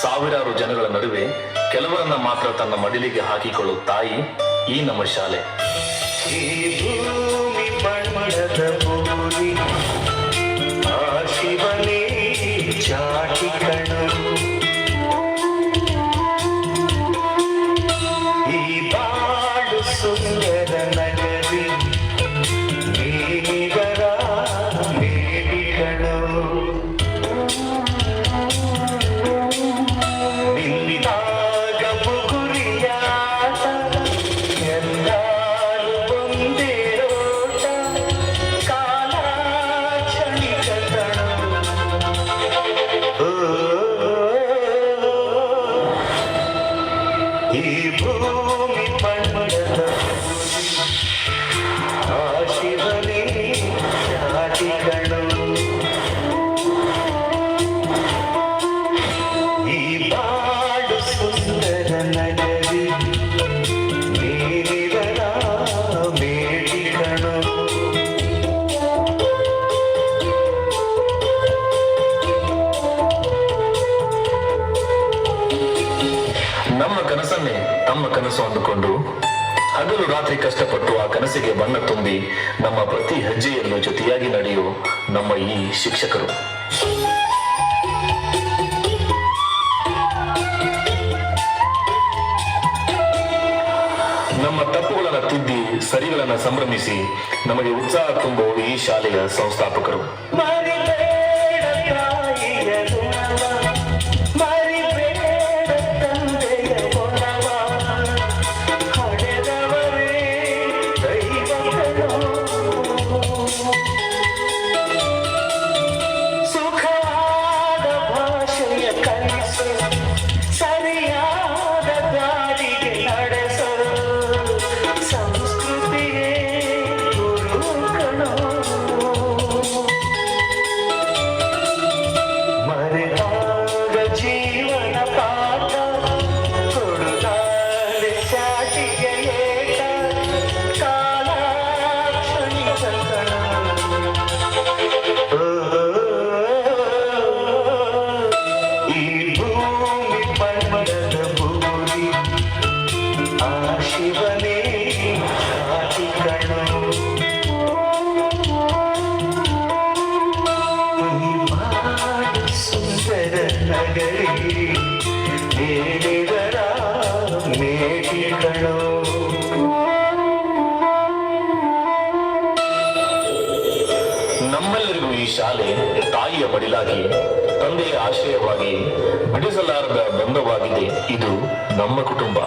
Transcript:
ಸಾವಿರಾರು ಜನಗಳ ನಡುವೆ ಕೆಲವರನ್ನ ಮಾತ್ರ ತನ್ನ ಮಡಿಲಿಗೆ ಹಾಕಿಕೊಳ್ಳುವ ತಾಯಿ ಈ ನಮ್ಮ ಶಾಲೆ. ಈ ಭೂಮಿ ಪರ್ವತದ ಭೂಮಿ, ಆ ಶಿವನೇ ಚಾಟಿ ಕಣು. ಈ ಬಾಳು ಸುಂದರ ನಗರಿ, ನೀನಿಗರ ಬೇಡಿಗಳು. ನಿಲ್ಲಿದಾಗ ಬುಗುರಿಯಾಟ, ಎಲ್ಲರೂ ಒಂದೇ ಓಟ, ಕಾಲ ಕ್ಷಣಿಕ ತಣು. ಈ ಭೂಮಿ ಪರ್ವತದ ಆ ಶಿವನೇ ಚಾಟಿಗಳು. ಈ ಬಾಳು ಸುಂದರ ನಗರಿ, ನೀನಿವರ ಬೇಡಿಗಳು. ನಮ್ಮ ಕನಸನ್ನೇ ತಮ್ಮ ಕನಸು ಅಂದುಕೊಂಡು ಹಗಲು ರಾತ್ರಿ ಕಷ್ಟಪಟ್ಟು ಆ ಕನಸಿಗೆ ಬಣ್ಣ ತುಂಬಿ ನಮ್ಮ ಪ್ರತಿ ಹೆಜ್ಜೆಯನ್ನು ಜೊತೆಯಾಗಿ ನಡೆಯುವ ನಮ್ಮ ಈ ಶಿಕ್ಷಕರು. ನಮ್ಮ ತಪ್ಪುಗಳನ್ನು ತಿದ್ದಿ ಸರಿಗಳನ್ನು ಸಂಭ್ರಮಿಸಿ ನಮಗೆ ಉತ್ಸಾಹ ತುಂಬುವ ಈ ಶಾಲೆಯ ಸಂಸ್ಥಾಪಕರು. ಮರಿಬೇಡ ತಾಯಿಯ ಋಣವ, ಮರಿಬೇಡ ತಂದೆಯ ಒಲವ, ಹಡೆದವರೇ ದೈವಗಳು. ಸುಖವಾದ ಭಾಷೆಯ ಕಲಿಸು, ಸರಿಯಾದ ದಾರಿಗೆ ನಡೆಸಲು, ಸಂಸ್ಕೃತಿಯೇ ಗುರುಗಳು. ಮರೆತಾಗ ಜೀವನ ಪಾಠ, ಕೊಡುತ್ತಾರೆ ಚಾಟಿಗೆ ಏಟ, ಕಾಲ ಕ್ಷಣಿಕ ಕಣ. ಈ ಭೂಮಿ ಪರ್ವತದ ಭೂಮಿ, ಆ ಶಿವನೇ ಚಾಟಿಗಳು. ಈ ಬಾಳು ಸುಂದರ ನಗರಿ, ನೀನಿವರ ಮೇಟಿಗಳು. ನಮ್ಮೆಲ್ಲರಿಗೂ ಈ ಶಾಲೆ ತಾಯಿಯ ಮಡಿಲಾಗಿ, ತಂದೆಯ ಆಶ್ರಯವಾಗಿ, ಬಿಡಿಸಲಾರದ ಬಂಧವಾಗಿದೆ. ಇದು ನಮ್ಮ ಕುಟುಂಬ.